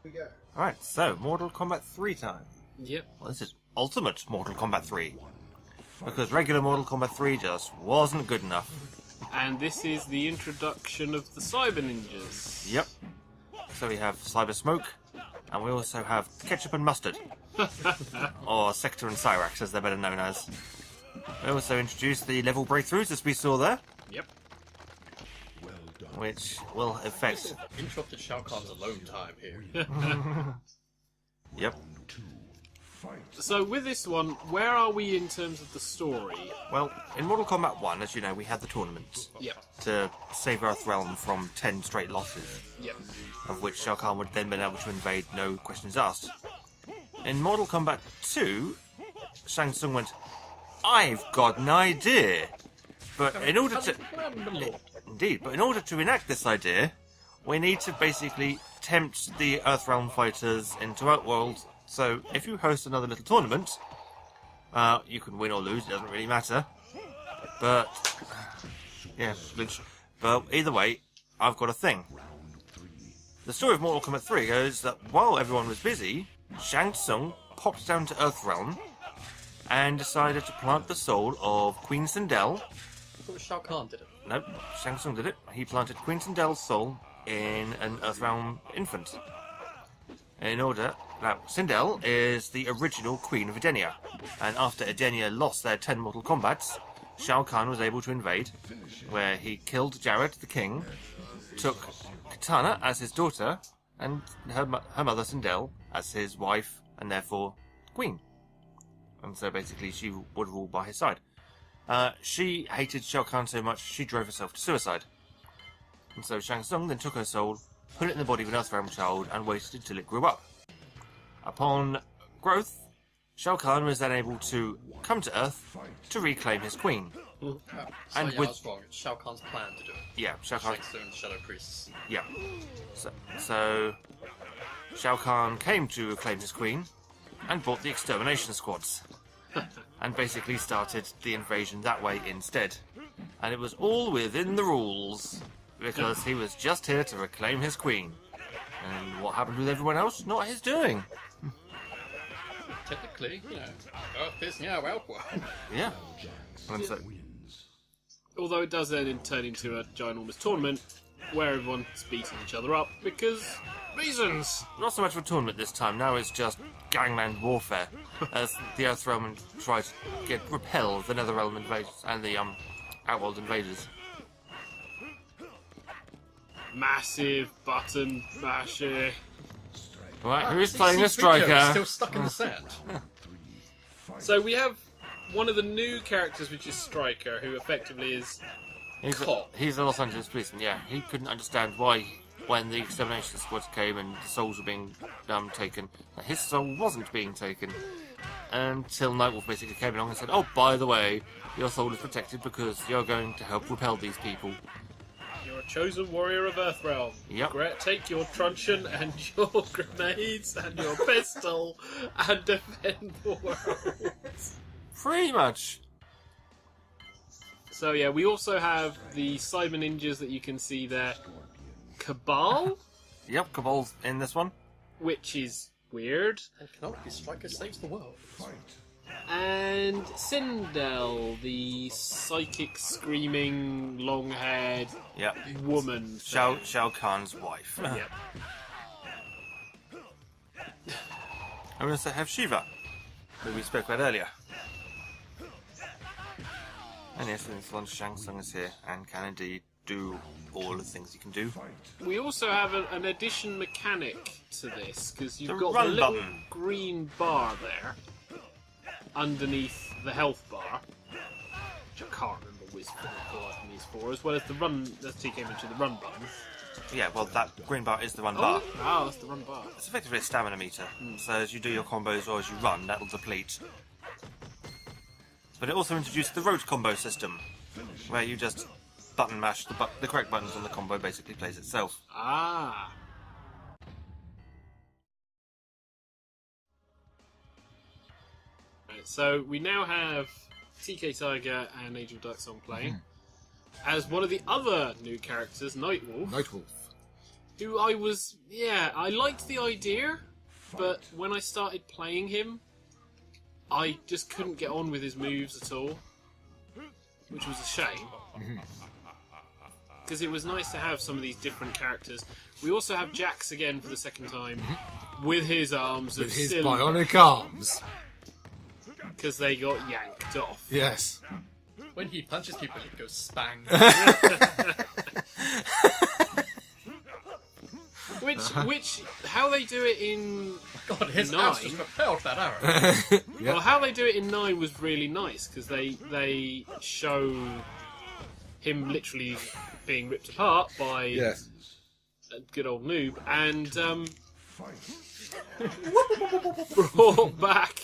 we go. Alright, so Mortal Kombat 3 time. Yep. Well, this is Ultimate Mortal Kombat 3. Because regular Mortal Kombat 3 just wasn't good enough. And this is the introduction of the Cyber Ninjas. Yep. So we have Cyber Smoke, and we also have Ketchup and Mustard. Or Sector and Cyrax, as they're better known as. We also introduced the level breakthroughs, as we saw there. Yep. Which will affect... Interrupted Shao Kahn's alone time here. Yep. So with this one, where are we in terms of the story? Well, in Mortal Kombat 1, as you know, we had the tournament Yep. to save Earthrealm from 10 straight losses, Yep. of which Shao Kahn would then been able to invade, no questions asked. In Mortal Kombat 2, Shang Tsung went, I've got an idea! But in order to... Indeed, but in order to enact this idea, we need to basically tempt the Earthrealm fighters into Outworld. So if you host another little tournament, you can win or lose, it doesn't really matter. But, yeah, but either way, I've got a thing. The story of Mortal Kombat 3 goes that while everyone was busy, Shang Tsung popped down to Earthrealm and decided to plant the soul of Queen Sindel. I thought Shao Kahn did it. Nope, Shang Tsung did it. He planted Queen Sindel's soul in an Earthrealm infant. In order... Now, Sindel is the original Queen of Edenia, and after Edenia lost their 10 Mortal Kombats, Shao Kahn was able to invade, where he killed Jared the king, took Kitana as his daughter, and her mother Sindel as his wife, and therefore queen. And so basically she would rule by his side. She hated Shao Kahn so much she drove herself to suicide. And so Shang Tsung then took her soul, put it in the body of an Earthrealm child, and waited until it grew up. Upon growth, Shao Kahn was then able to come to Earth to reclaim his queen. I was wrong. It's Shao Kahn's plan to do it. Yeah, Shao Kahn. Shang Tsung and the Shadow Priests. Yeah. So Shao Kahn came to reclaim his queen and brought the extermination squads. And basically started the invasion that way instead. And it was all within the rules, because he was just here to reclaim his queen. And what happened with everyone else? Not his doing. Technically, Earth is now Outworld. Yeah. And so, Although it does then turn into a ginormous tournament where everyone's beating each other up because reasons. not so much of a tournament this time. Now it's just gangland warfare, as the Earthrealm try to repel the Netherrealm invaders and the Outworld invaders. Massive button masher. Right, who's playing the striker? Still stuck in the sand. So we have one of the new characters, which is Striker, who effectively is He's a Los Angeles policeman, yeah. He couldn't understand why, when the extermination squads came and the souls were being taken, that his soul wasn't being taken. Until Nightwolf basically came along and said, oh, by the way, your soul is protected because you're going to help repel these people. You're a chosen warrior of Earthrealm. Yep. Take your truncheon and your grenades and your pistol and defend the world. Pretty much. So yeah, we also have the Cyber Ninjas that you can see there. Cabal, Yep, Cabal's in this one. which is weird. And canonically, Striker saves the world. And Sindel, the psychic, screaming, long-haired Yep. woman. Shao Kahn's wife. Yep. And we also have Shiva, who we spoke about earlier. And yes, in this one, Shang Tsung is here and can indeed do all the things he can do. We also have an addition mechanic to this, because you've The got the run little button. green bar there underneath the health bar, which I can't remember what it's for, as well as the run, as T came into the run button. Yeah, well, that green bar is the run bar. Oh, that's the run bar. It's effectively a stamina meter. So as you do your combos or as you run, that'll deplete. But it also introduced the road combo system, where you just button mash the correct buttons and the combo basically plays itself. Ah. Right, so we now have TK Tiger and Angel Darksong playing. As one of the other new characters, Nightwolf, who I liked the idea, but when I started playing him, I just couldn't get on with his moves at all, which was a shame. Because it was nice to have some of these different characters. We also have Jax again for the second time, with his arms With of his silver, bionic arms. because they got yanked off. Yes. When he punches people, it goes spang. Which, how they do it in God, his 9. ass just repelled that arrow. Yeah. Well, how they do it in 9 was really nice, because they show him literally being ripped apart by Yes. a good old noob, and brought back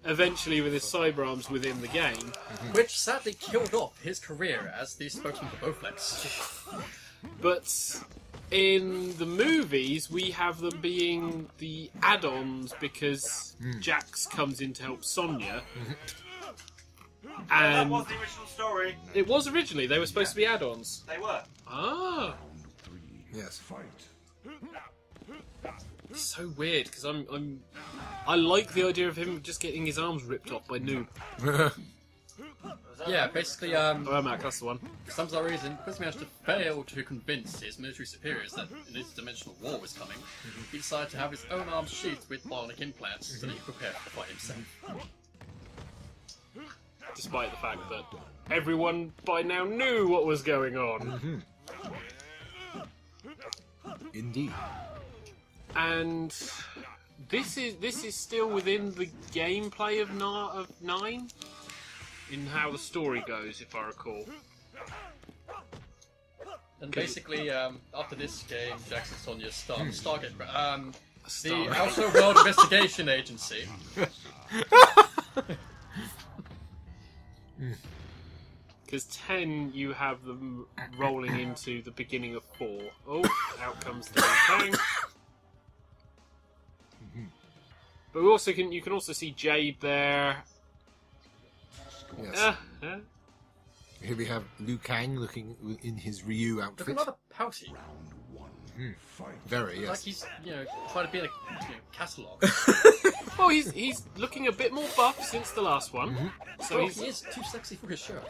eventually with his cyber arms within the game. Which sadly killed off his career as the spokesman for Bowflex. But in the movies, we have them being the add-ons because Jax comes in to help Sonya. That And was the original story. it was originally, they were supposed to be add-ons. They were. Ah, Yes. it's so weird because I like the idea of him just getting his arms ripped off by noob. Yeah, basically, Oh, Mac, that's the one. for some bizarre reason, Chris managed to fail to convince his military superiors that an interdimensional war was coming. He decided to have his own arms sheathed with bionic implants so that he could prepare to fight himself. Despite the fact that everyone by now knew what was going on. Indeed. And this is still within the gameplay of 9, in how the story goes, if I recall. And basically, after this game, Jax and Sonya start Stargate. The Stargate. Outer World Investigation Agency. Because 10, you have them rolling into the beginning of 4. Oh, out comes the LIUKANG. But you can also see Jade there. Yes. Here we have LIUKANG looking in his Ryu Looking outfit. rather pouty. Very, Like yes. he's, trying to be in a catalogue. Well, he's looking a bit more buff since the last one. So Oh, he's he is too sexy for his shirt.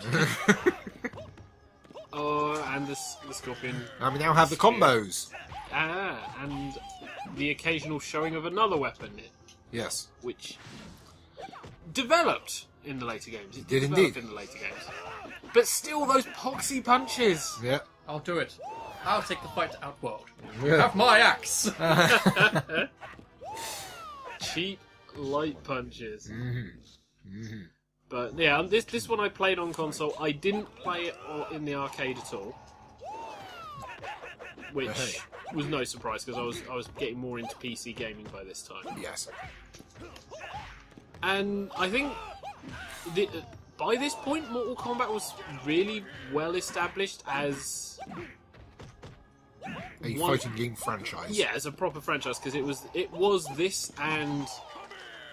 and the Scorpion. And we now have the combos. And the occasional showing of another weapon, Yes. which developed in the later games. It Did develop indeed. in the later games. But still, those poxy punches. Yeah. I'll do it. I'll take the fight to Outworld. Yeah. Have my axe! Cheap light punches. But yeah, this one I played on console. I didn't play it in the arcade at all, which was no surprise because I was getting more into PC gaming by this time. Yes. And I think by this point, Mortal Kombat was really well established as A one- fighting game franchise. yeah, as a proper franchise because it was this and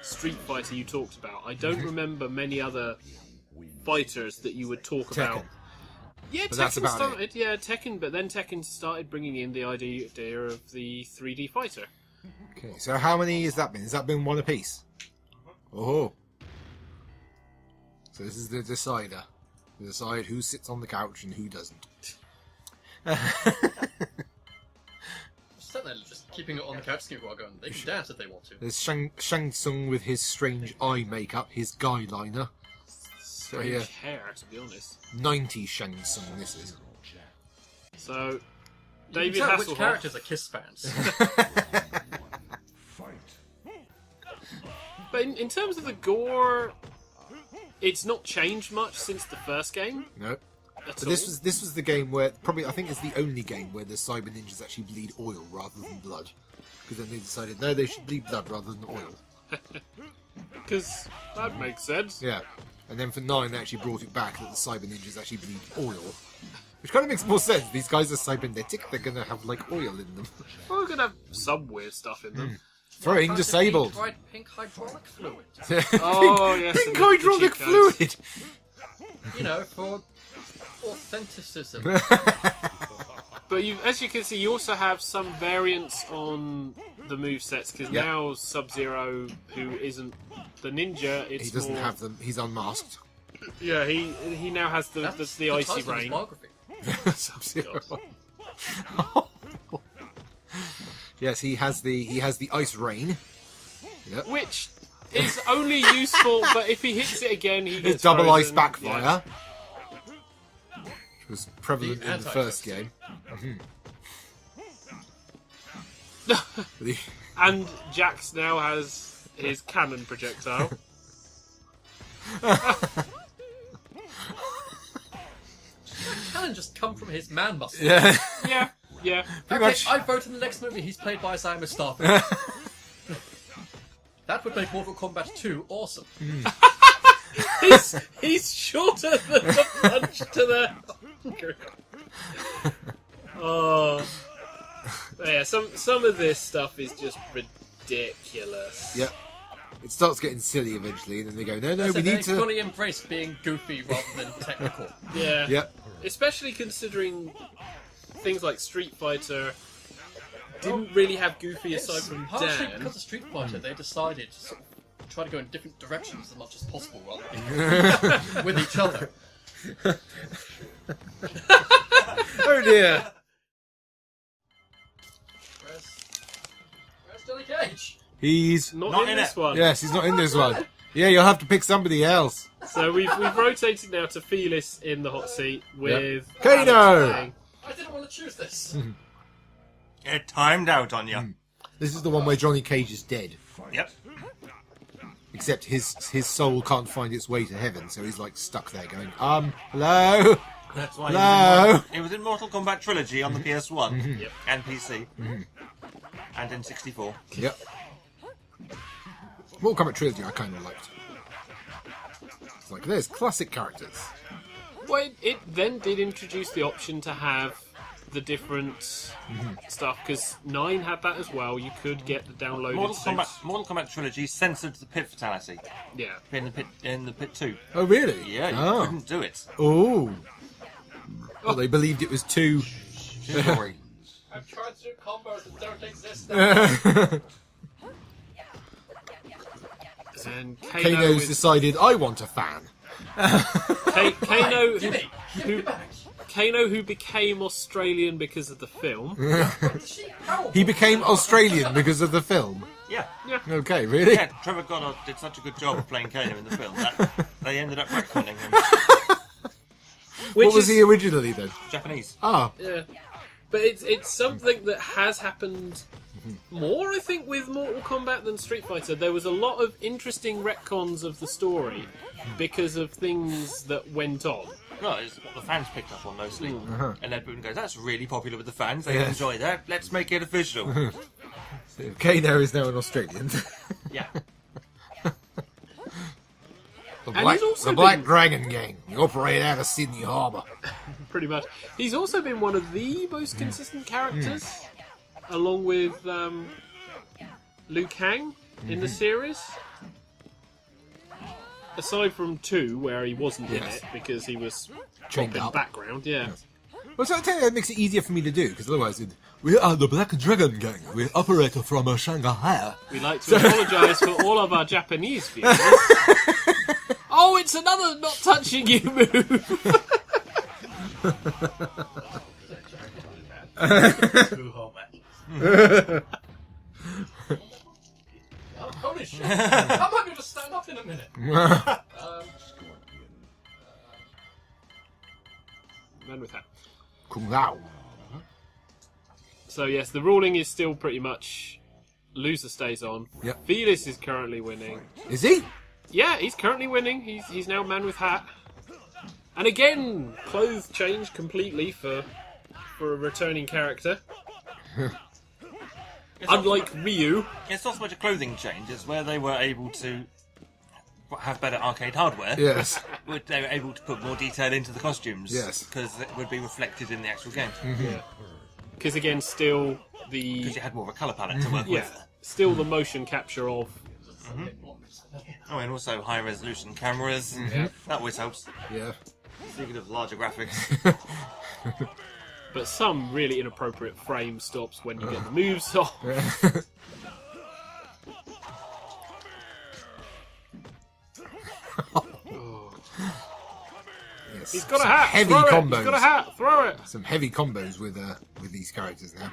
Street Fighter you talked about. I don't remember many other fighters that you would talk about. Tekken. Yeah, But that's Tekken about started. Yeah, Tekken, but then Tekken started bringing in the idea of the 3D fighter. Okay, so how many has that been? Has that been one apiece? Oh. So this is the decider. To decide who sits on the couch and who doesn't. Certainly, just keeping it on the couch while going. They can dance if they want to. There's Shang Tsung with his strange eye makeup, his guy liner. Strange yeah. hair, to be honest. 90 Shang Tsung this is. So, You David can tell which Hasselhoff. characters are Kiss fans. But in terms of the gore, it's not changed much since the first game. No. At But all. this was the game where probably I think it's the only game where the cyber ninjas actually bleed oil rather than blood. Because then they decided no, they should bleed blood rather than oil. Because that makes sense. Yeah. And then for 9 they actually brought it back that the cyber ninjas actually bleed oil. Which kind of makes more sense. These guys are cybernetic, they're gonna have like oil in them. Well, we're going to have some weird stuff in them. Throwing disabled. Bright pink hydraulic fluid. Oh, yes. Pink and the hydraulic cheat codes. fluid! You know, for authenticism. But as you can see, you also have some variants on the movesets, because now SUB.ZERO, who isn't the ninja, He doesn't have them. He's unmasked. Yeah, he now has the icy rain. Sub-Zero. Yes, he has the ice rain. Yep. Which is only useful, but if he hits it again, he gets It's double frozen. ice backfire. Which was prevalent in the first game. And Jax now has his cannon projectile. Cannon just come from his man muscle. Yeah. Yeah. Pretty Okay, much. I vote in the next movie he's played by Isaiah Mustafa. That would make Mortal Kombat 2 awesome. He's shorter than the punch to the hunger. Oh. Yeah, some of this stuff is just ridiculous. Yep. It starts getting silly eventually, and then they go, no, we need They to... fully embrace being goofy rather than technical. Yeah. Yep. Especially considering things like Street Fighter didn't really have Goofy aside from Partially Dan. because of Street Fighter, they decided to sort of try to go in different directions as much as possible rather than with each other. Oh dear. Where's Johnny Cage? He's... Not in this one. Yes, he's not in this one. Yeah, you'll have to pick somebody else. So we've rotated now to Felis in the hot seat with Kano! Alex playing. I didn't want to choose this. It timed out on you. This is the one where Johnny Cage is dead. Yep. Except his soul can't find its way to heaven, so he's like stuck there going, hello? That's why Hello? it was in Mortal Kombat Trilogy on the PS1 Yep. and PC and in 64. Yep. Mortal Kombat Trilogy I kind of liked. It's like, there's classic characters. Well, it then did introduce the option to have the different stuff, because 9 had that as well. You could get the downloaded Mortal Kombat Trilogy censored the pit fatality Yeah. in the pit 2. Oh, really? Yeah, you Oh. couldn't do it. Oh. Well, they believed it was too... Sorry. I'm trying to do combos that don't exist now. And Kano's Kano is decided, I want a fan. Kano, Give me who back. Kano, who became Australian because of the film. He became Australian because of the film. Yeah. Okay, really? Yeah, Trevor Goddard did such a good job of playing Kano in the film that they ended up retconning him. What was he originally then? Japanese. Ah, Yeah, but it's something that has happened more, I think, with Mortal Kombat than Street Fighter. There was a lot of interesting retcons of the story because of things that went on. No, it's what the fans picked up on mostly. And then Putin goes, that's really popular with the fans, they Yes. enjoy that, let's make it official. so Kano is now an Australian. Yeah. he's also the Black been- Dragon Gang. We operate out of Sydney Harbour. Pretty much. He's also been one of the most consistent characters, along with LIUKANG in the series. Aside from 2, where he wasn't in Yes. it because he was Chained in up. background. Yeah. Well, so I tell you, that makes it easier for me to do, because otherwise we are the Black Dragon Gang. We operate from Shanghai. We like to apologise for all of our Japanese viewers. Oh, it's another not touching you move. Oh, holy shit! I'm happy to stand up in a minute. Man with hat. Kung Lao. So yes, the ruling is still pretty much loser stays on. Yep. Felis is currently winning. Is he? Yeah, he's currently winning. He's now man with hat. And again, clothes changed completely for a returning character. Unlike Ryu. It's not so much a clothing change, it's where they were able to have better arcade hardware. Yes. They were able to put more detail into the costumes. Yes. Because it would be reflected in the actual game. Because again, still the Because you had more of a colour palette to work with. still the motion capture of. Oh, and also high resolution cameras. That always helps. Yeah. Speaking of larger graphics. but some really inappropriate frame stops when you get the moves off. Yes, He's got a some hat. Heavy Throw it. combos. He's got a hat. Throw it. Some heavy combos with these characters now.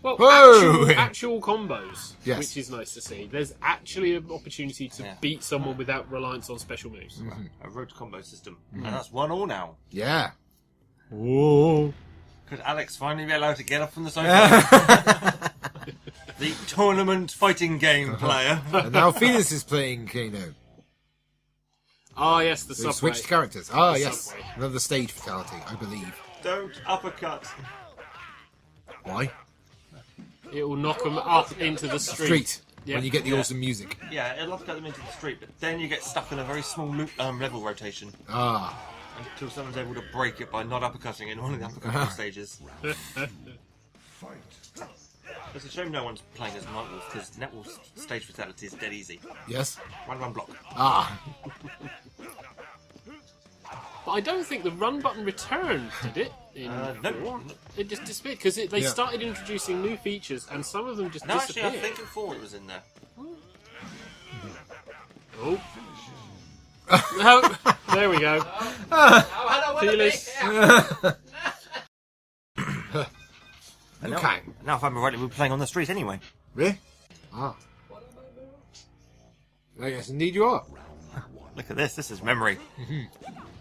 Well, Whoa! actual combos, Yes. which is nice to see. There's actually an opportunity to beat someone without reliance on special moves. A road combo system. And that's 1-1 now. Yeah. Whoa. Could Alex finally be allowed to get up from the sofa? The tournament fighting game player. And now Felis is playing Kano. Ah, yes, the So subway. switched characters. Ah, The yes. subway. Another stage fatality, I believe. Don't uppercut. Why? It will knock them up into the street. Yeah. When you get the awesome music. Yeah, it'll uppercut them into the street, but then you get stuck in a very small loop, level rotation Ah. until someone's able to break it by not uppercutting in one of the uppercutting stages. It's a shame no one's playing as Nightwolf, because Nightwolf's stage fatality is dead easy. Yes. Run block. Ah. But I don't think the run button returned, did it? No. 4? It just disappeared, because they started introducing new features, and some of them just No, actually, disappeared. I think in 4 it was in there. Oh. No, there we go. Felis. Okay. Now, if I'm right, we're playing on the street anyway. Really? Ah. Oh, yes, indeed you are. Look at this. This is memory.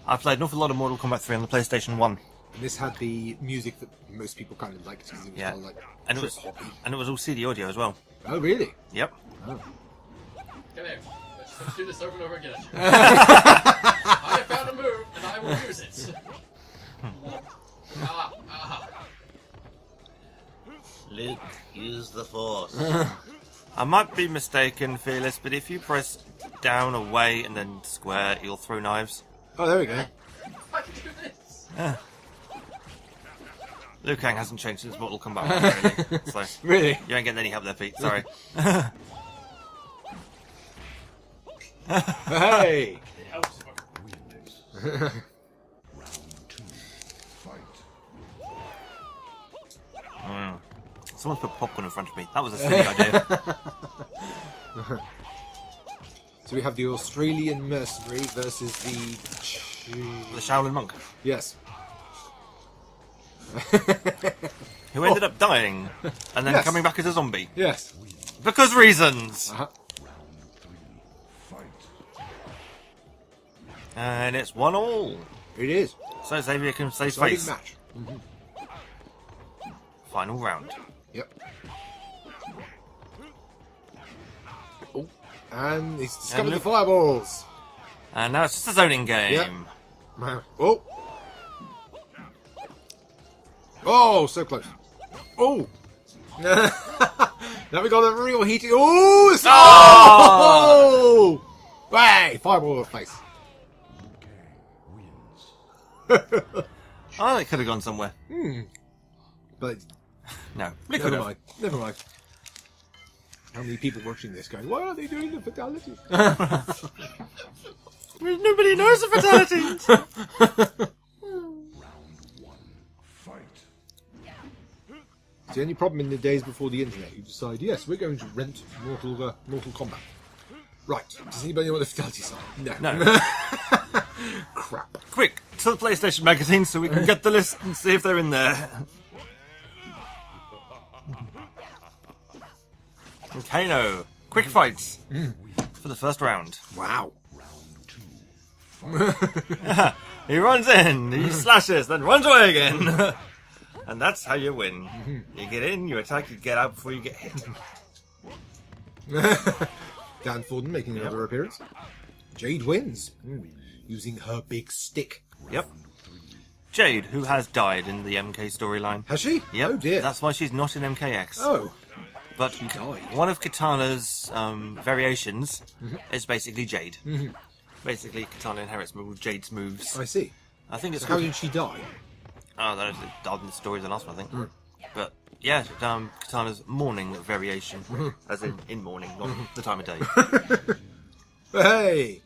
I've played an awful lot of Mortal Kombat 3 on the PlayStation 1. And this had the music that most people kind of liked because it was all like and it was hoppy. and it was all CD audio as well. Oh, really? Yep. Oh. Come here. Let's do this over and over again. I found a move, and I will use it. Luke, use the Force. I might be mistaken, Fearless, but if you press down, away, and then square, you'll throw knives. Oh, there we go. I can do this. LIUKANG hasn't changed since Mortal Kombat 1, really. So Really? you ain't getting any help there, Pete. Sorry. Hey! Someone's put popcorn in front of me. That was a silly idea. So we have the Australian mercenary versus the... The Shaolin monk, Yes. who ended up dying and then Yes. coming back as a zombie. Yes. Because reasons! Uh-huh. And it's 1-1. It is. So Xavier can save Exciting face. match. Final round. Yep. Oh. And he's discovered And the fireballs. And now it's just a zoning game. Yep. Oh. Oh, so close. Oh. Now we got a real heating. Oh! It's... Oh! Hey! Fireball in the face. Oh, it could have gone somewhere. But No, it could never have. mind. Never mind. How many people watching this going, why are they doing the fatality? Nobody knows the fatalities. It's the only problem in the days before the internet. You decide, yes, we're going to rent Mortal Kombat. Right. Does anybody know what the fatalities are? No. Crap. Quick, to the PlayStation magazine so we can get the list and see if they're in there. Kano, quick fights for the first round. Wow. He runs in, he slashes, then runs away again. And that's how you win. You get in, you attack, you get out before you get hit. Dan Forden making another appearance. Jade wins. Using her big stick. Yep. Jade, who has died in the MK storyline. Has she? Yep. Oh dear. That's why she's not in MKX. Oh. But died. one of Katana's variations is basically Jade. Basically, Katana inherits Jade's moves. I see. I think it's So how called... did she die? Oh, that died in the story of the last one, I think. But yeah, Katana's morning variation, as in morning, not the time of day. Hey!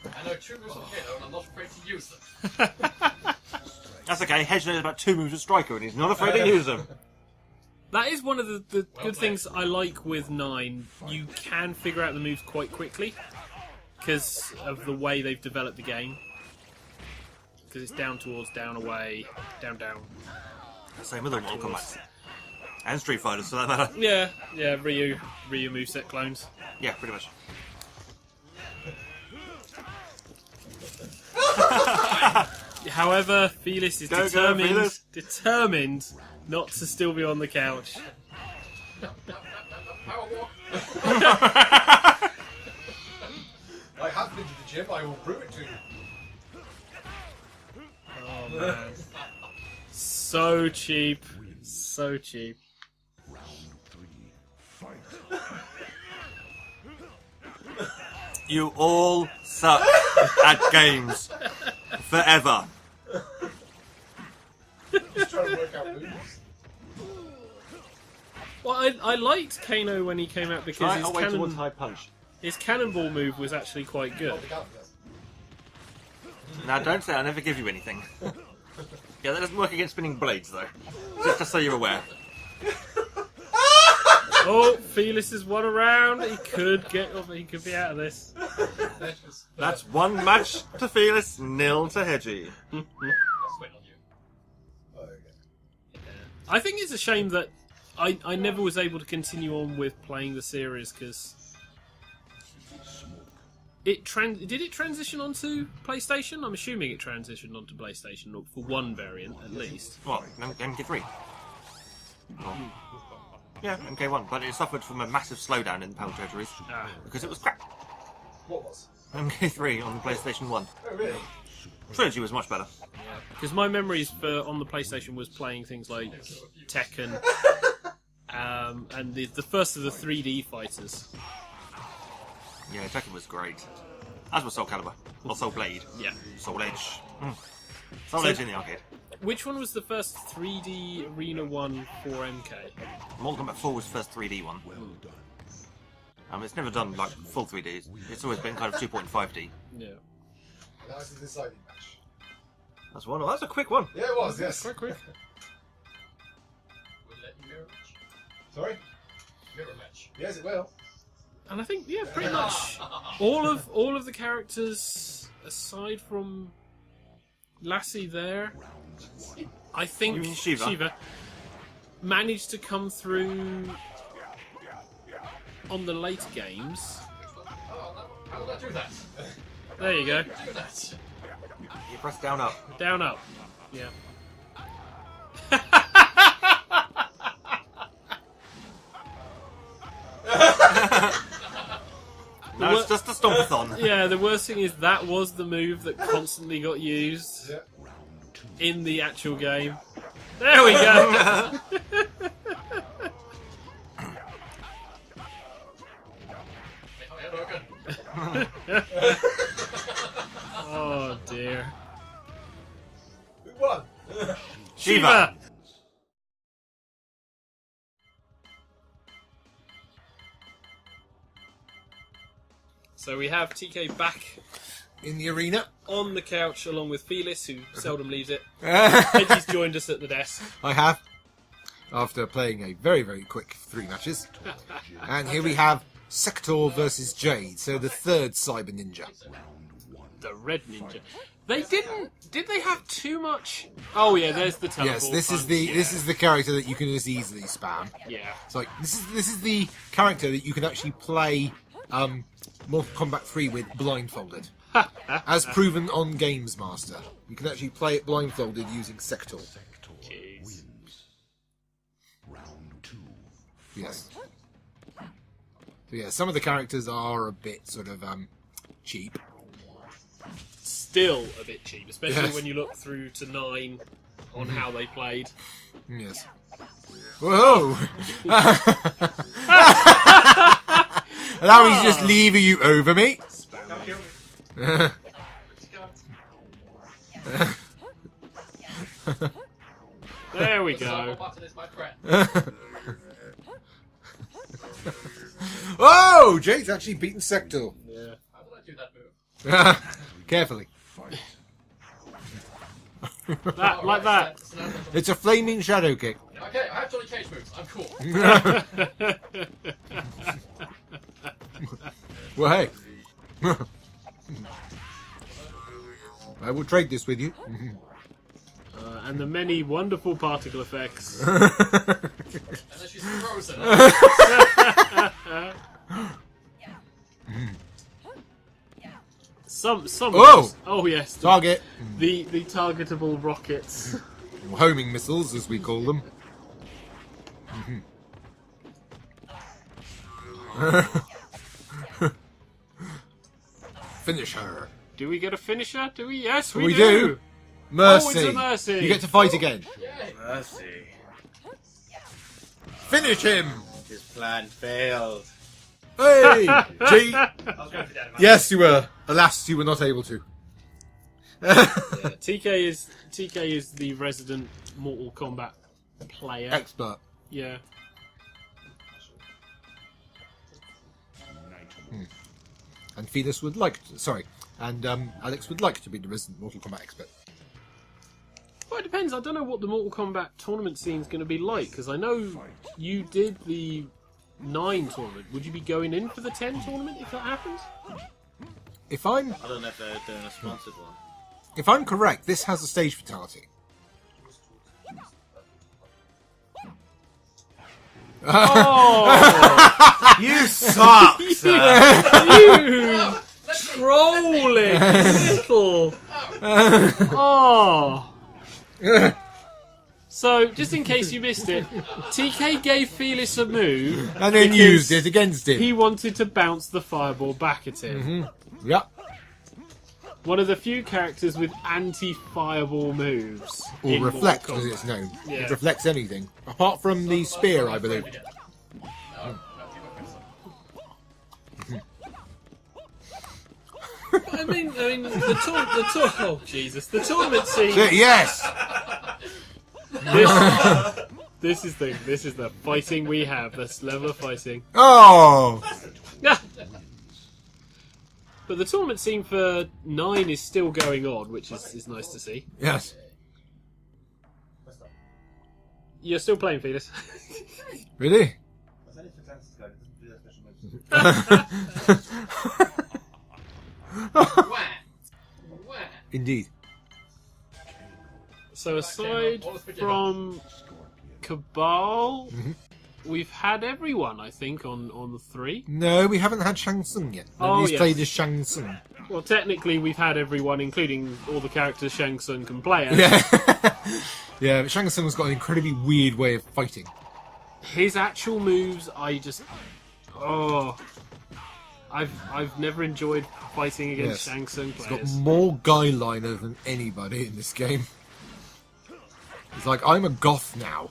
I know two moves And Hedge knows about 2 moves of Striker, and he's not afraid to use them. That is one of the good things I like with 9. You can figure out the moves quite quickly because of the way they've developed the game. Because it's down towards, down away, down, down. Same with the Mortal Kombat. And Street Fighters, for that matter. Yeah, Ryu moveset clones. Yeah, pretty much. However, Felis is Go, Felis. determined not to still be on the couch. I have been to the gym, I will prove it to you. Oh man. So cheap. So cheap. You all suck at games. Forever. Just trying to work out moves. Well, I liked Kano when he came out because high punch. his cannonball move was actually quite good. Now, don't say I'll never give you anything. Yeah, that doesn't work against spinning blades, though. Just so you're aware. Oh, Felis has won a round. He could be out of this. That's 1 match to Felis, 0 to Hedgie. I think it's a shame that I never was able to continue on with playing the series because did it transition onto PlayStation? I'm assuming it transitioned onto PlayStation for one variant at least. What? MK3? Oh. Yeah, MK1, but it suffered from a massive slowdown in the power territories because it was crap. What was? MK3 on the PlayStation 1. Oh, really? Trilogy was much better. Because my memories on the PlayStation was playing things like Tekken and the first of the 3D fighters. Yeah, Tekken was great. As was Soul Calibur. Or Soul Blade. Yeah. Soul Edge. Soul Edge in the arcade. Which one was the first 3D arena one for MK? Mortal Kombat 4 was the first 3D one. It's never done like full 3D. It's always been kind of 2.5D. Yeah. That was the deciding match. That's one. That's a quick one. Yeah, it was, yes. Quite quick. Will let you mirror match? Sorry? Mirror match. Yes, it will. And I think, yeah, pretty much all of the characters, aside from Lassie there, I think You mean Shiva? Managed to come through on the later games. How did I do that? There you go. Do that. You press down up. Down, up. Yeah. No, it's just a stompathon. Yeah, the worst thing is that was the move that constantly got used in the actual game. There we go. Oh dear. Who won? Shiva. So we have TK back In the arena. on the couch along with Felis, who seldom leaves it. Hedgie's joined us at the desk. I have. After playing a very, very quick 3 matches. And here we have Sector versus Jade, so the third Cyber Ninja. The Red Ninja. They didn't. Did they have too much? Oh yeah, there's the teleport. Yes, this is punch. this is the character that you can just easily spam. Yeah. It's like this is the character that you can actually play Mortal Kombat 3 with blindfolded. As proven on Games Master. You can actually play it blindfolded using Sector. Jeez. Yes. So yeah, some of the characters are a bit sort of cheap. Still a bit cheap, especially Yes. when you look through to 9 on how they played. Yes. Whoa! Allow me to just lever you over me. There we go. Button is my friend. Oh! Jade's actually beaten Sector. Yeah. How did I do that move? Carefully. That, like that. It's a flaming shadow kick. Okay, I have Johnny Cage moves. I'm cool. Well, hey. I will trade this with you. And the many wonderful particle effects. Unless she's frozen. Some. Oh! Oh yes. Target. The targetable rockets. Homing missiles, as we call them. Finish her. Do we get a finisher? Do we? Yes, we We do. do. Mercy. Oh, it's a mercy. You get to fight again. Mercy. Finish him. His plan failed. Hey! Gee. I was going for Dynamite. Yes, you were. Alas, you were not able to. TK is the resident Mortal Kombat player. Expert. Yeah. And Felis would like to, sorry, and Alex would like to be the resident Mortal Kombat expert. Well, it depends. I don't know what the Mortal Kombat tournament scene's going to be like, because I know you did the 9 tournament. Would you be going in for the 10 tournament if that happens? If I'm I don't know if they're doing a sponsored one. if I'm correct, this has a stage fatality. Oh! You suck, sir. You trolling little. Oh. So, just in case you missed it, TK gave Felis a move And then because used it against him. he wanted to bounce the fireball back at him. Yep. One of the few characters with anti-fireball moves. Or in reflect, Mortal as Kombat. it's known. Yeah. It reflects anything. Apart from the spear, I believe. I mean, oh Jesus, the tournament scene. Yes! This is the fighting we have. This level of fighting. Oh! Yeah. But the tournament scene for 9 is still going on, which is nice to see. Yes. You're still playing, Felis. Really? Indeed. So aside from Cabal, we've had everyone, I think, on the 3. No, we haven't had Shang Tsung yet. Nobody's yes. played as Shang Tsung. Well, technically, we've had everyone, including all the characters Shang Tsung can play as. Yeah. Yeah, but Shang Tsung's got an incredibly weird way of fighting. His actual moves, I've never enjoyed fighting against Yes. Shang Tsung He's got players. more guy liner than anybody in this game. It's like, I'm a goth now.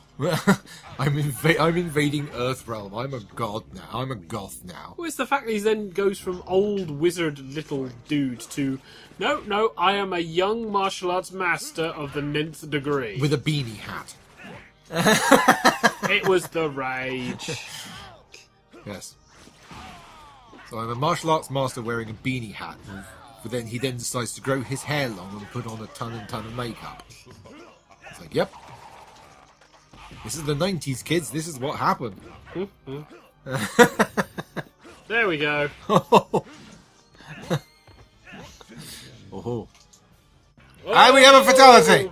I'm invading Earthrealm. I'm a god now. I'm a goth now. Well, it's the fact that he then goes from old wizard little dude to no, I am a young martial arts master of the 9th degree. With a beanie hat. It was the rage. Yes. So I'm a martial arts master wearing a beanie hat. But then he then decides to grow his hair long and put on a ton and ton of makeup. It's like, yep. This is the 90s, kids. This is what happened. There we go. Oh. And we have a fatality!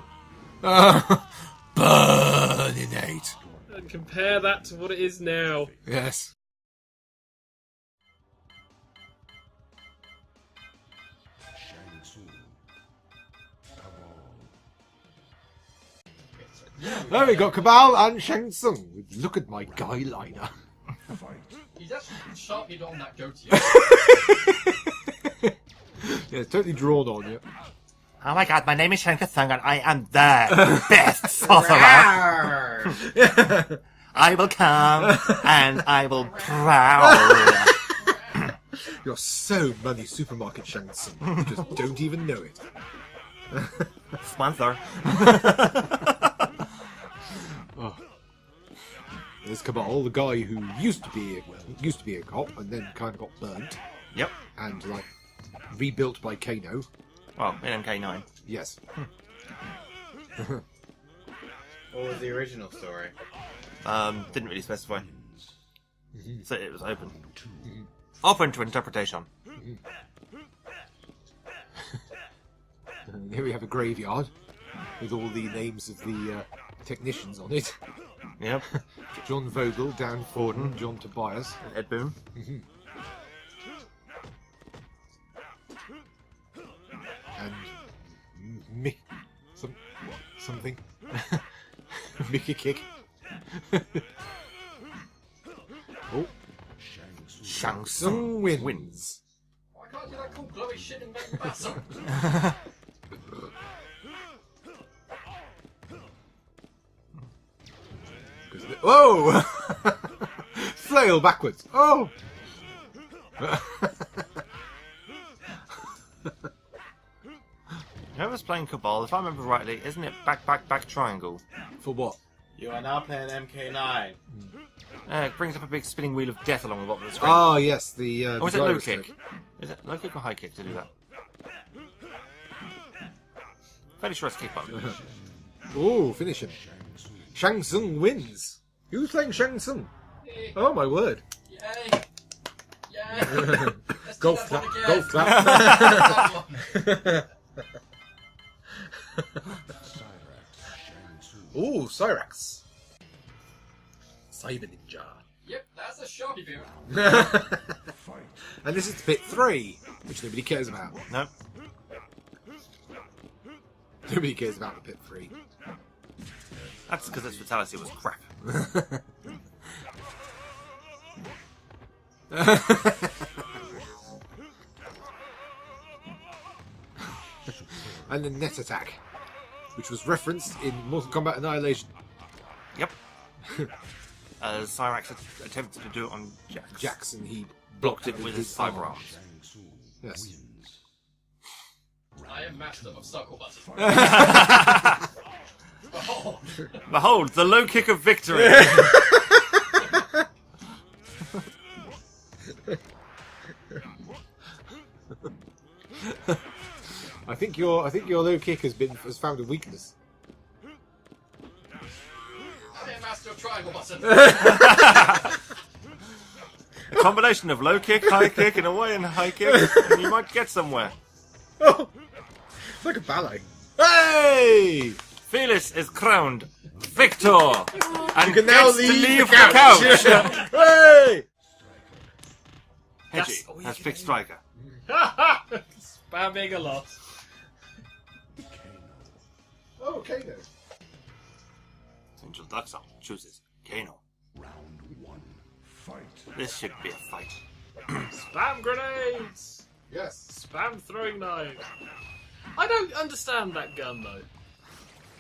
Burninate. And compare that to what it is now. Yes. There we got Cabal and Shang Tsung. Look at my guy liner. He's actually sharply on that goatee. Yeah, it's totally drawn on you. Oh my god, my name is Shang Tsung and I am the best sorcerer. I will come and I will prowl. You're so money supermarket Shang Tsung. You just don't even know it. Sponsor. There's Cabal, the guy who used to be a cop and then kind of got burnt Yep. and like rebuilt by Kano. Well, in MK9. Yes. What was the original story? Didn't really specify. So it was open. Open to interpretation. And here we have a graveyard with all the names of the technicians on it. Yep. John Vogel, Dan Forden, John Tobias. Ed Boon. And something. Mickey Kick. Oh. Shang Tsung wins. Why can't you like cool glowy shit in that battle? Whoa! Flail backwards. Oh! Whoever's playing Cabal, if I remember rightly, isn't it back triangle? For what? You are now playing MK9. It brings up a big spinning wheel of death along the bottom of the screen. Ah, yes, the. Or is the it low gyrus kick? trick. Is it low kick or high kick to do that? Fairly sure it's kick button. Oh, finish him. Shang Tsung wins. Who's playing Shang Tsung? Oh my word! Yay! Yay! Let's do Golf that clap! one Golf again. clap! Ooh, Cyrax. Cyber Ninja. Yep, that's a sharky view. And this is bit 3, which nobody cares about. No. Nobody cares about the bit 3. That's because its fatality was crap. And the net attack, which was referenced in Mortal Kombat Annihilation. Yep. Cyrax attempted to do it on Jax. Jackson, he Blocked it with his cyber arms. Yes. I am master of circle buttons. Oh, Behold, the low kick of victory! I think your low kick has found a weakness. I am master of triangle buttons. A combination of low kick, high kick, and away and high kick, and you might get somewhere. Oh, it's like a ballet. Hey! Felis is crowned victor and can now gets to leave leave the couch. Hey! Hedgie has picked striker. Spamming a lot. Oh, Kano. Angel Darksong chooses Kano. This should be a fight. Spam grenades! Yes. Spam throwing knives. I don't understand that gun though.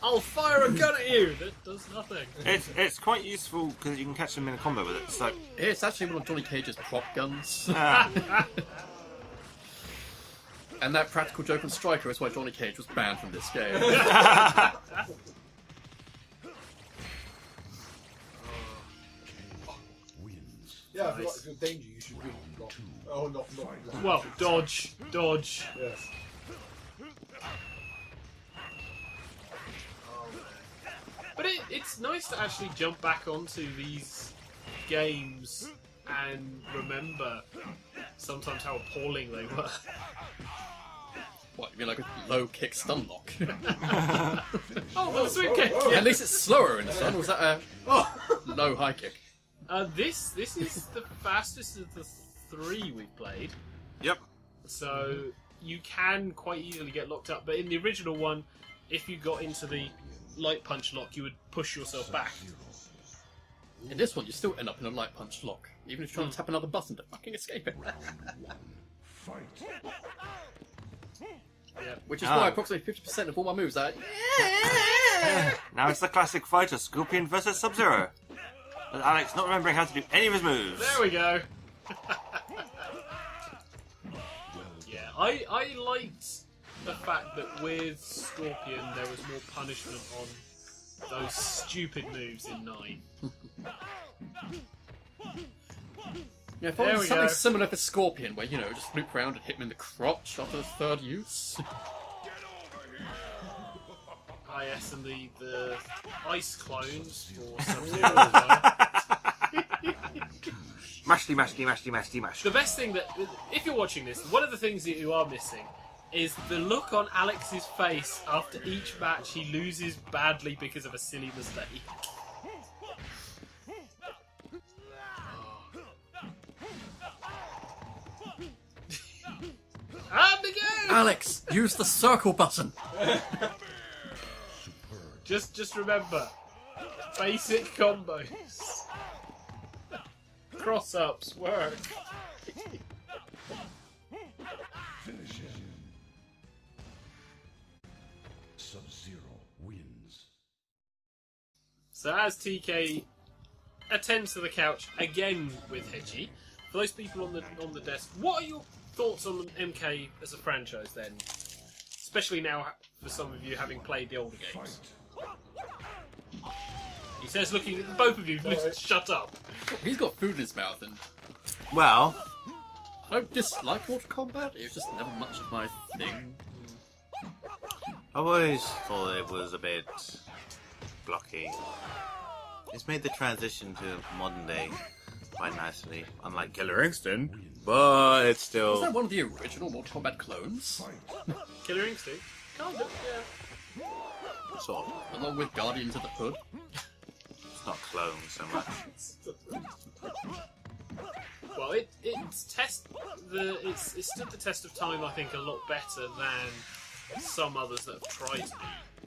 I'll fire a gun at you. That does nothing. It's quite useful because you can catch them in a combo with it. So It's actually one of Johnny Cage's prop guns. And that practical joke on Striker is why Johnny Cage was banned from this game. Yeah, if you're in danger, you should really block. Oh, not. Well, dodge. Yes. But it's nice to actually jump back onto these games and remember sometimes how appalling they were. What, you mean like a low kick stun lock? Oh, well, sweet kick! At least it's slower in the stun. Was that a low high kick? This is the fastest of the 3 we've played. yep. So you can quite easily get locked up. But in the original one, if you got into the light punch lock, you would push yourself back. In this one, you still end up in a light punch lock, even if you try to tap another button to fucking escape it. Yeah. Which is why approximately 50% of all my moves are. Now it's the classic fighter, Scorpion versus SUB.ZERO. With Alex not remembering how to do any of his moves. There we go. Yeah, I liked the fact that with Scorpion there was more punishment on those stupid moves in 9. Yeah, if There I we was something go. similar for Scorpion, where, you know, just loop around and hit him in the crotch after the 3rd use. yes, and the ice clones for SUB.ZERO as well. Mashly. The best thing that, if you're watching this, one of the things that you are missing is the look on Alex's face after each match he loses badly because of a silly mistake. And again! Alex, use the circle button. Just remember, basic combos. Cross-ups work. Finish him. SUB.ZERO wins. So as TK attends to the couch again with Hedgie, for those people on the desk, what are your thoughts on MK as a franchise then? Especially now for some of you having played the older games. He says, looking at both of you, shut up. He's got food in his mouth, and Well, I don't dislike Mortal Kombat. It was just never much of my thing. I always thought it was a bit blocky. It's made the transition to modern day quite nicely, unlike Killer Instinct, but it's Was still... that one of the original Mortal Kombat clones? Killer Instinct? Kind of, yeah. sort of, Along with Guardians of the Hood? it's not clone so much. Well, it's stood the test of time, I think, a lot better than some others that have tried to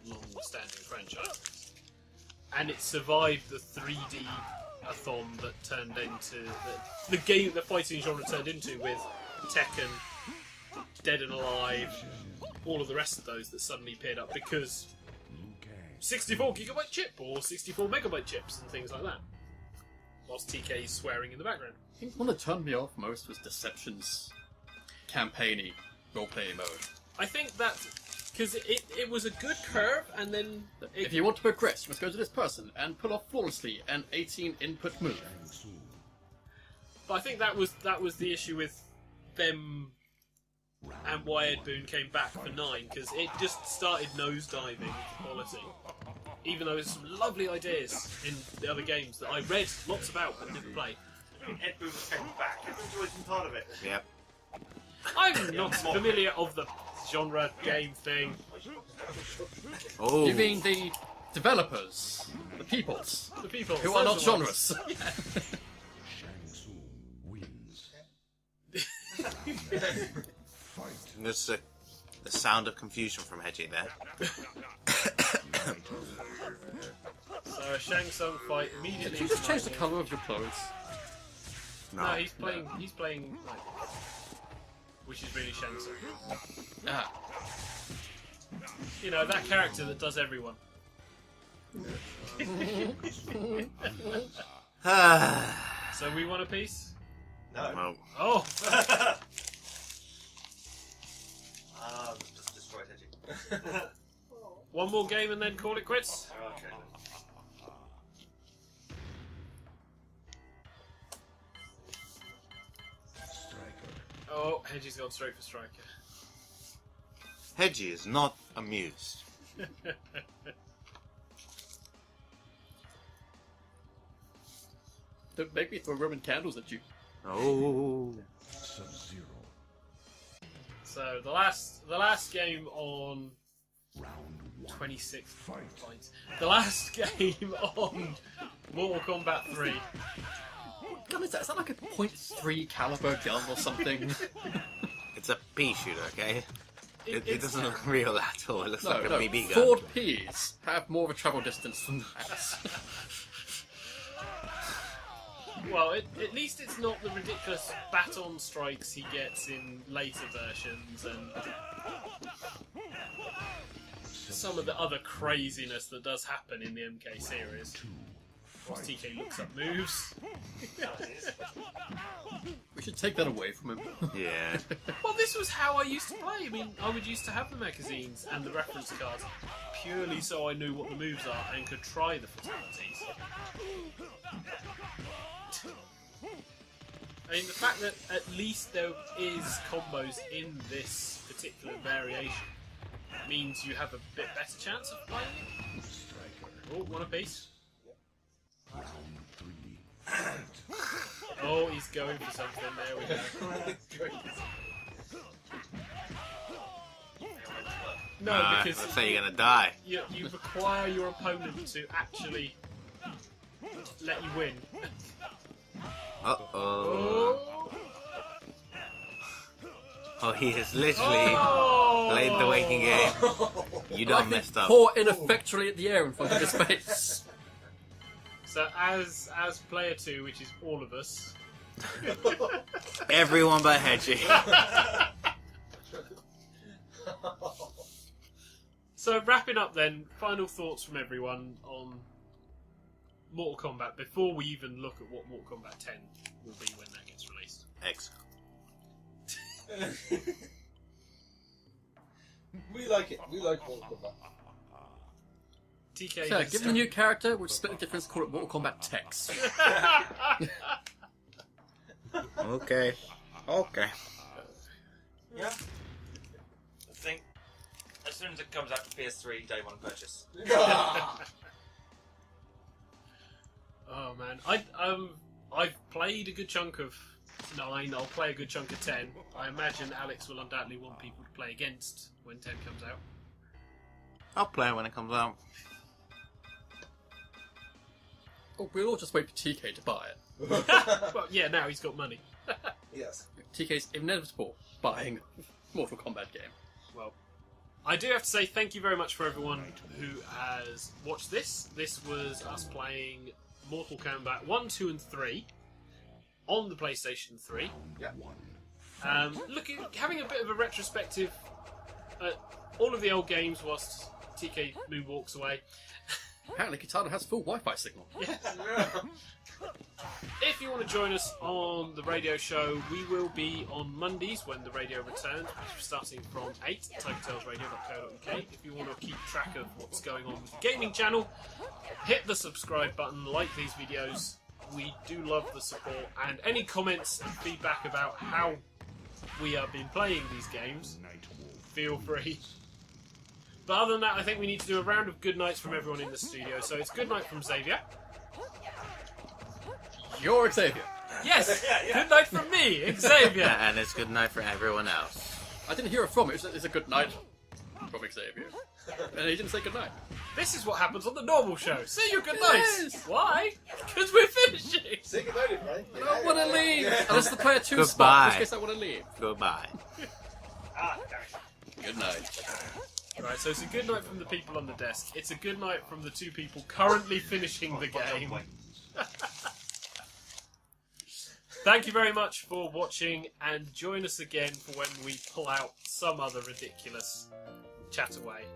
be long-standing franchises. And it survived the 3D-a-thon that turned into the fighting genre turned into with Tekken, Dead and Alive, all of the rest of those that suddenly appeared up because 64GB chip or 64MB chips and things like that. Whilst TK is swearing in the background. I think the one that turned me off most was Deception's campaigny role-playing mode. I think that because it was a good curve, and then If you want to progress, you must go to this person and pull off flawlessly an 18-input move. But I think that was the issue with them and why Ed Boon came back for 9, because it just started nosediving with quality. Even though there's some lovely ideas in the other games that I read lots about but didn't play. Ed Boon came back. Ed Boon's always been part of it. Yep. I'm not familiar of the genre game thing. Oh, You mean the developers, the peoples, The people who are not those ones. genres? wins. there's the sound of confusion from Hedgie there. So a Shang Tsung fight immediately. Did you just change the colour of your clothes? No, he's playing like, which is really Shang Tsung. Ah, You know, that character that does everyone. So we want a piece? No. Well, Oh! Just destroyed Hedgie. One more game and then call it quits? Okay. Oh, Hedgie's gone straight for Striker. Hedgie is not amused. don't make me throw Roman candles at you. Oh, SUB.ZERO. So the last game on 26 points. The last game on Mortal Kombat 3. What gun is that? Is that like a .3 caliber gun or something? it's a pea shooter, okay? It It's- doesn't look real at all. It looks No, like a no. BB gun. Ford Ps have more of a travel distance than that. Well, at least it's not the ridiculous baton strikes he gets in later versions and some of the other craziness that does happen in the MK series. Once TK looks up moves. We should take that away from him. Yeah. Well, this was how I used to play. I mean, I would used to have the magazines and the reference cards purely so I knew what the moves are and could try the fatalities. I mean, the fact that at least there is combos in this particular variation means you have a bit better chance of playing it. Oh, one apiece. Oh, he's going for something. There we go. No, because let's say you're gonna die. you require your opponent to actually let you win. Uh-oh. Oh, he has literally played the waiting game. You done messed up. Pour ineffectually at the air in front of his face. So as player 2, which is all of us, Everyone but Hedgie. So wrapping up then, final thoughts from everyone on Mortal Kombat before we even look at what Mortal Kombat 10 will be when that gets released. X. We like it. We like Mortal Kombat. TK. So, give him a new character, we'll split the difference, call it Mortal Kombat Tex. Okay. Okay. Yeah. I think as soon as it comes out to PS3, day one purchase. Oh man, I've played a good chunk of 9. I'll play a good chunk of 10. I imagine Alex will undoubtedly want people to play against when 10 comes out. I'll play it when it comes out. Oh, we'll all just wait for TK to buy it. Well, yeah, now he's got money. Yes. TK's inevitable buying Mortal Kombat game. Well, I do have to say thank you very much for everyone who has watched this. This was us playing Mortal Kombat 1, 2 and 3 on the PlayStation 3. Yeah. Having a bit of a retrospective at all of the old games whilst TK moonwalks away. Apparently Katana has full Wi-Fi signal. If you want to join us on the radio show, we will be on Mondays when the radio returns, which is starting from 8 at TigerTails Radio.co.uk. If you want to keep track of what's going on with the gaming channel, hit the subscribe button, like these videos. We do love the support, and any comments and feedback about how we have been playing these games, feel free. But other than that, I think we need to do a round of good nights from everyone in the studio. So it's good night from Xavier. You're Xavier. Yes! Good night from me, Xavier! And it's good night for everyone else. I didn't hear it from it. It's a good night from Xavier. And he didn't say good night. This is what happens on the normal show. See you good nights! Yes. Why? Because we're finishing! Say goodnight, everybody. I don't want to leave! Unless the player 2 Goodbye. spot, in which case I want to leave. Goodbye. Good night. Right, so it's a good night from the people on the desk. It's a good night from the 2 people currently finishing the game. Thank you very much for watching, and join us again for when we pull out some other ridiculous chat away.